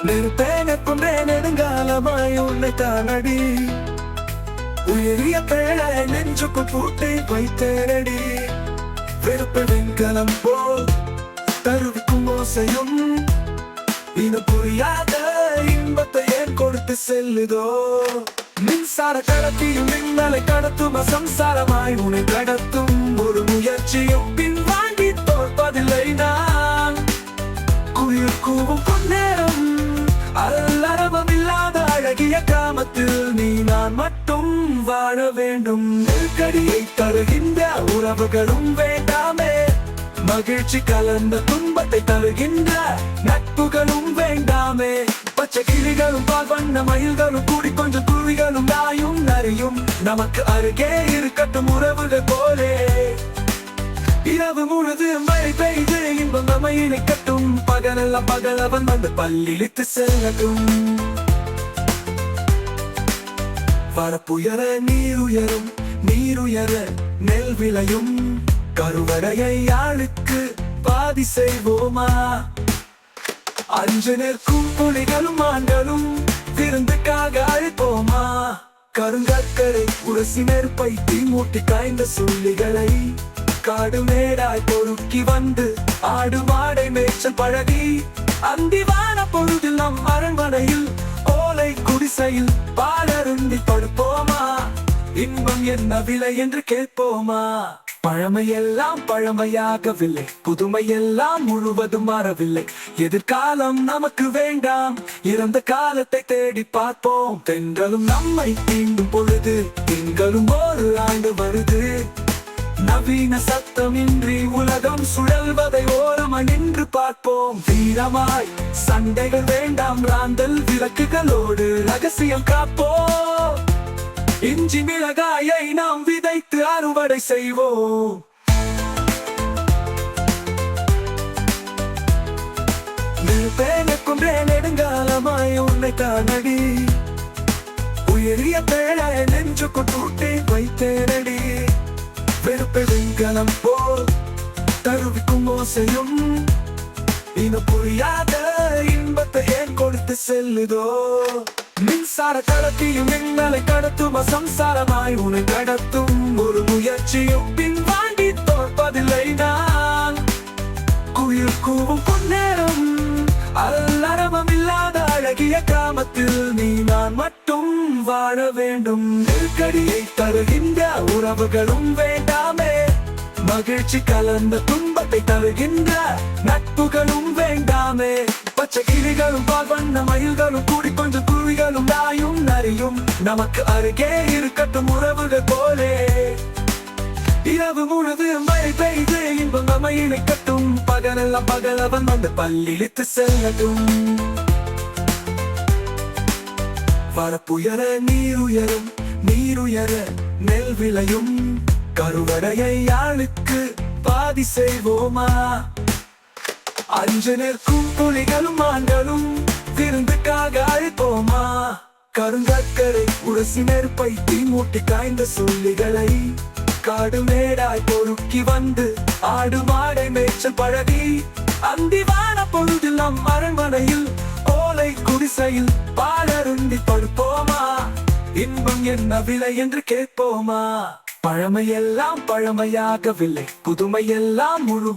நிறுத்தேன கொண்டே நெடுங்காலமாய் உன்னை தானடி. உயரிய பேழை நெஞ்சுக்குள் பூட்டி வைத்தேனடி. வெறுப்பு வெண்கலம் போல் தருவிக்கும் ஓசையும் இனம் புரியாத இன்பத்தை ஏன் கொடுத்து செல்லுதோ. மின்சார கடத்தியும் மின்னலை கடத்தும் சம்சாரமாய் உன்னை கடத்தும் ஒரு முயற்சியும் பின்வாங்கி தோற்பதில்லை நான். குயில் கூவும் பொன்னேரம் அல்லறவம் இல்லாத அழகிய கிராமத்தில் நீ நான் மட்டும் வாழ வேண்டும். நெருக்கடியை தருகின்ற உறவுகளும் வேண்டாமே. மகிழ்ச்சி கலந்த துன்பத்தை தருகின்ற நட்புகளும் வேண்டாமே. பச்சை கிளிகளும் பால் வண்ண மயில்களும் கூடி கொஞ்சம் குருவிகளும் நாயும் நரியும் நமக்கு அருகே இருக்கட்டும் உறவுகள் போலே. இரவு முழுது மழை பெய்து இன்பம் நம்மை இணைக்கட்டும். பகலெல்லாம் பகலவன் வந்து பள்ளியிட்டு செல்லட்டும். வரப்புயர நீருயரும் நீருயர நெல் விளையும். கருவறையை ஆளுக்கு பாதி செய்வோமா. அஞ்சு நிற்கும் புலிகளும் ஆண்களும் விருந்துக்காக அழைப்போமா. கருங்கற்கரை உரசி நெருப்பை தீமூட்டி காய்ந்த சுள்ளிகளை காடு மேடாய் பொறுக்கி வந்து ஆடு மாடை மேய்ச்சல் பழகி. அந்திவான பொழுதில் நம் அரண்மனையில் ஓலை குடிசையில் பாலருந்தி படுப்போமா. இன்பம் என்ன விலை என்று கேட்போமா. பழமையெல்லாம் பழமையாகவில்லை, புதுமையெல்லாம் முழுவதும் மாறவில்லை. எதிர்காலம் நமக்கு வேண்டாம், இறந்த காலத்தை தேடி பார்ப்போம். தென்றலும் நம்மை தீண்டும் பொழுது திங்களும் ஒரு ஆண்டு வருது. நவீன சத்தமின்றி உலகம் சுழல்வதை ஓரமா நின்று பார்ப்போம். வீரமாய் சண்டைகள் வேண்டாம், ராந்தல் விளக்குகளோடு ரகசியம் காப்போம். இஞ்சி மிளகாயை நாம் விதைத்து அறுவடை செய்வோம். நிறுத்தேன கொண்டே நெடுங்காலமாய் உன்னை தானடி. உயரிய பேழை நெஞ்சுக்குள் பூட்டி வைத்தேனடி. வெறுப்பு வெண்கலம் போல் தருவிக்கும் ஓசையும் இனம் புரியாத இன்பத்தை ஏன் கொடுத்து செல்லுதோ. மின்சார கடத்தியும் மின்னலை கடத்தும் சம்சாரமாய் உன்னை கடத்தும் ஒரு முயற்சியும் பின்வாங்கி தோற்பதில்லை நான். குயில் கூவும் பொன்னேரம் அல்லறவம் இல்லாத அழகிய கிராமத்தில் நீ நான் மட்டும் வாழ வேண்டும். நெருக்கடியை தருகின்ற உறவுகளும் வேண்டாமே. மகிழ்ச்சி கலந்த துன்பத்தை தருகின்ற நட்புகளும் வேண்டாமே. பச்சை கிளிகளும் பால் வண்ண மயில்களும் கூடி கொஞ்சம் குருவிகளும் நாயும் நரியும் நமக்கு அருகே இருக்கட்டும் உறவுகள் போலே. இரவு முழுது மழை பெய்து இன்பம் நம்மை இணைக்கட்டும். பகலெல்லாம் பகலவன் வந்து பள்ளியிட்டு செல்லட்டும். வரப்புயர நீருயரும் நீருயர நெல் விளையும். கருவறையை ஆளுக்கு பாதி செய்வோமா. அஞ்சு நிற்கும் புலிகளும் ஆண்களும் விருந்துக்காக அழைப்போமா. கருங்கற்கரை உரசி நெருப்பை தீமூட்டி காய்ந்த சுள்ளிகளை காடு மேடாய் பொறுக்கி வந்து ஆடு மாடை மேய்ச்சல் பழகி. அந்திவான பொழுதில் நம் அரண்மனையில் ஓலை குடிசையில் பாலருந்தி படுப்போமா. இன்பம் என்ன விலை என்று கேட்போமா. பழமையெல்லாம் பழமையாகவில்லை, புதுமையெல்லாம் முழு